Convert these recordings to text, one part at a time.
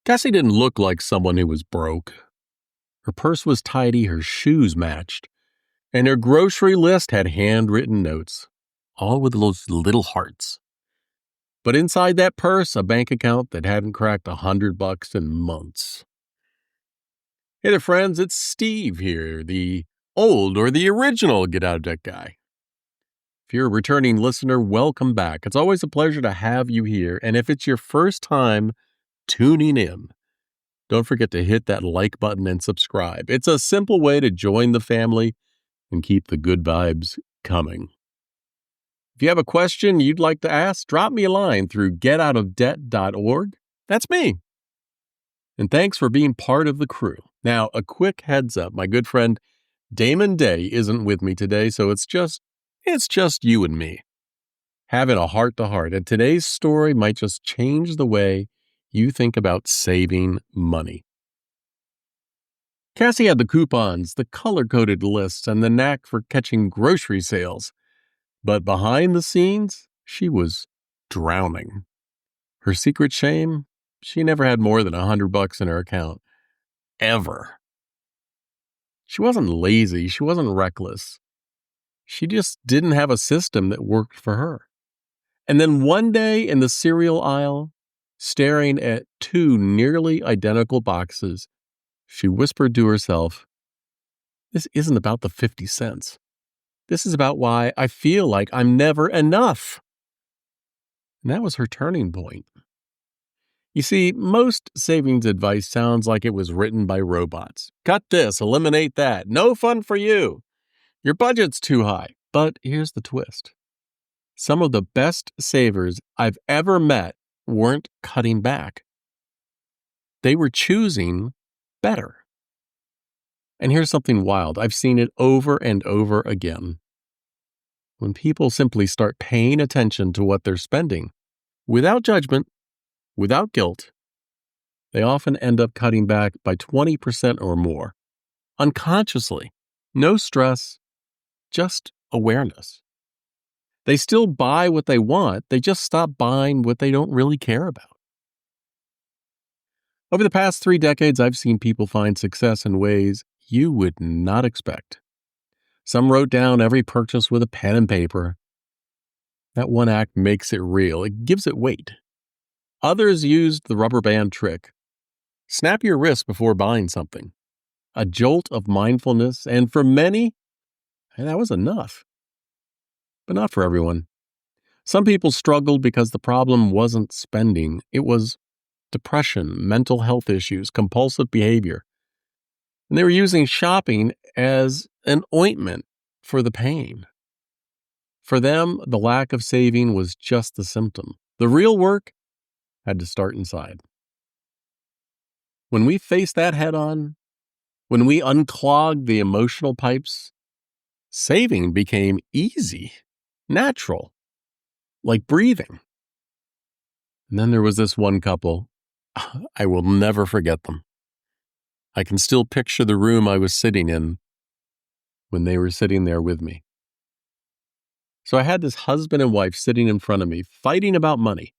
Cassie didn't look like someone who was broke. Her purse was tidy, her shoes matched, and her grocery list had handwritten notes, all with those little hearts. But inside that purse, a bank account that hadn't cracked $100 in months. Hey there, friends, it's Steve here, the old or the original Get Out of Debt guy. If you're a returning listener, welcome back. It's always a pleasure to have you here, and if it's your first time tuning in, don't forget to hit that like button and subscribe. It's a simple way to join the family and keep the good vibes coming. If you have a question you'd like to ask, drop me a line through getoutofdebt.org. That's me. And thanks for being part of the crew. Now, a quick heads up. My good friend Damon Day isn't with me today, so it's just you and me having a heart-to-heart. And today's story might just change the way you think about saving money. Cassie had the coupons, the color-coded lists, and the knack for catching grocery sales. But behind the scenes, she was drowning. Her secret shame? She never had more than $100 in her account. Ever. She wasn't lazy. She wasn't reckless. She just didn't have a system that worked for her. And then one day in the cereal aisle, staring at two nearly identical boxes, she whispered to herself, "This isn't about the 50 cents. This is about why I feel like I'm never enough." And that was her turning point. You see, most savings advice sounds like it was written by robots. Cut this, eliminate that, no fun for you. Your budget's too high. But here's the twist. Some of the best savers I've ever met weren't cutting back. They were choosing better. And here's something wild. I've seen it over and over again. When people simply start paying attention to what they're spending, without judgment, without guilt, they often end up cutting back by 20% or more. Unconsciously. No stress, just awareness. They still buy what they want, they just stop buying what they don't really care about. Over the past 3 decades, I've seen people find success in ways you would not expect. Some wrote down every purchase with a pen and paper. That one act makes it real. It gives it weight. Others used the rubber band trick. Snap your wrist before buying something. A jolt of mindfulness, and for many, that was enough. But not for everyone. Some people struggled because the problem wasn't spending. It was depression, mental health issues, compulsive behavior. And they were using shopping as an ointment for the pain. For them, the lack of saving was just the symptom. The real work had to start inside. When we faced that head on, when we unclogged the emotional pipes, saving became easy, natural, like breathing. And then there was this one couple. I will never forget them. I can still picture the room I was sitting in when they were sitting there with me. So I had this husband and wife sitting in front of me, fighting about money.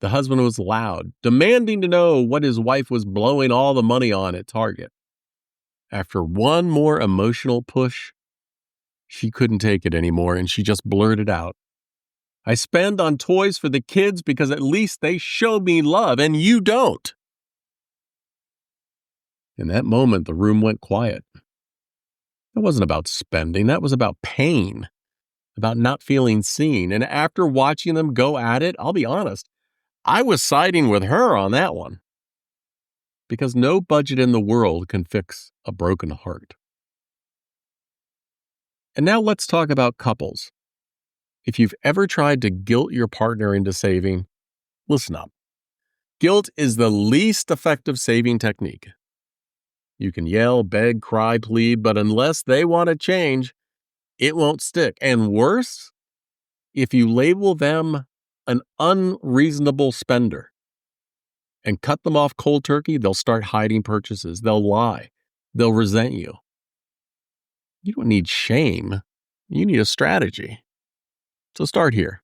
The husband was loud, demanding to know what his wife was blowing all the money on at Target. After one more emotional push, she couldn't take it anymore, and she just blurted out, "I spend on toys for the kids because at least they show me love, and you don't." In that moment, the room went quiet. That wasn't about spending. That was about pain, about not feeling seen. And after watching them go at it, I'll be honest, I was siding with her on that one. Because no budget in the world can fix a broken heart. And now let's talk about couples. If you've ever tried to guilt your partner into saving, listen up. Guilt is the least effective saving technique. You can yell, beg, cry, plead, but unless they want to change, it won't stick. And worse, if you label them an unreasonable spender and cut them off cold turkey, they'll start hiding purchases. They'll lie. They'll resent you. You don't need shame. You need a strategy. So start here.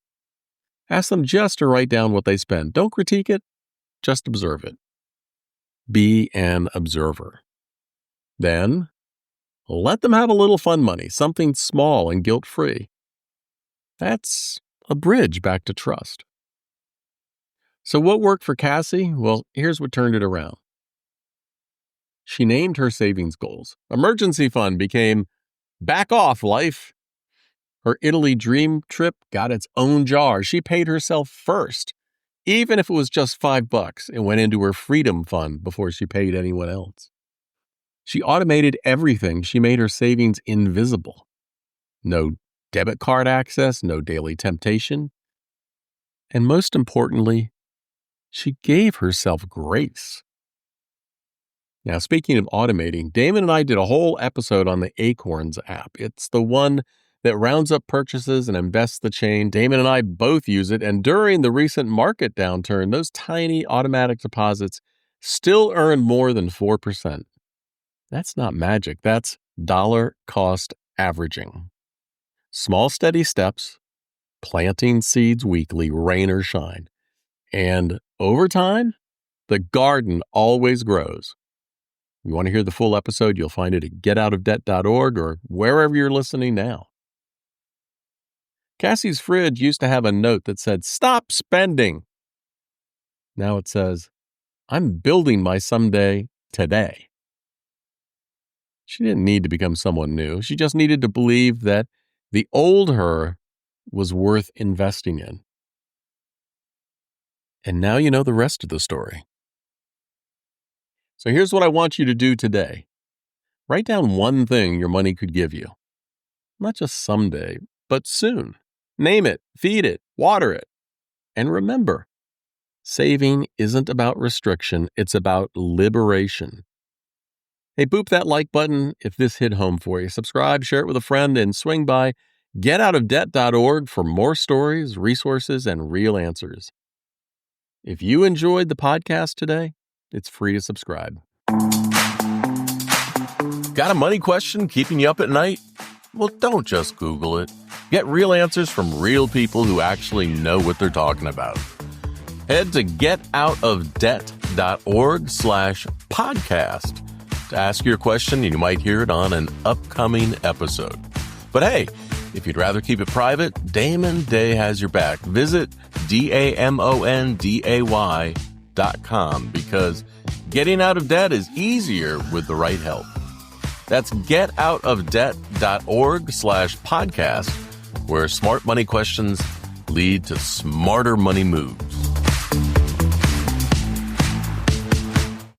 Ask them just to write down what they spend. Don't critique it. Just observe it. Be an observer. Then, let them have a little fun money, something small and guilt-free. That's a bridge back to trust. So what worked for Cassie? Well, here's what turned it around. She named her savings goals. Emergency fund became back off life. Her Italy dream trip got its own jar. She paid herself first, even if it was just $5. It went into her freedom fund before she paid anyone else. She automated everything. She made her savings invisible. No debit card access, no daily temptation. And most importantly, she gave herself grace. Now, speaking of automating, Damon and I did a whole episode on the Acorns app. It's the one that rounds up purchases and invests the chain. Damon and I both use it, and during the recent market downturn, those tiny automatic deposits still earn more than 4%. That's not magic. That's dollar cost averaging. Small, steady steps, planting seeds weekly, rain or shine. And over time, the garden always grows. You want to hear the full episode? You'll find it at getoutofdebt.org or wherever you're listening now. Cassie's fridge used to have a note that said, "Stop spending." Now it says, "I'm building my someday today." She didn't need to become someone new. She just needed to believe that the old her was worth investing in. And now you know the rest of the story. So here's what I want you to do today. Write down one thing your money could give you. Not just someday, but soon. Name it, feed it, water it. And remember, saving isn't about restriction, it's about liberation. Hey, boop that like button if this hit home for you. Subscribe, share it with a friend, and swing by getoutofdebt.org for more stories, resources, and real answers. If you enjoyed the podcast today, it's free to subscribe. Got a money question keeping you up at night? Well, don't just Google it. Get real answers from real people who actually know what they're talking about. Head to getoutofdebt.org/podcast to ask your question, and you might hear it on an upcoming episode. But hey, if you'd rather keep it private, Damon Day has your back. Visit DAMONDAY.com because getting out of debt is easier with the right help. That's getoutofdebt.org/podcast, where smart money questions lead to smarter money moves.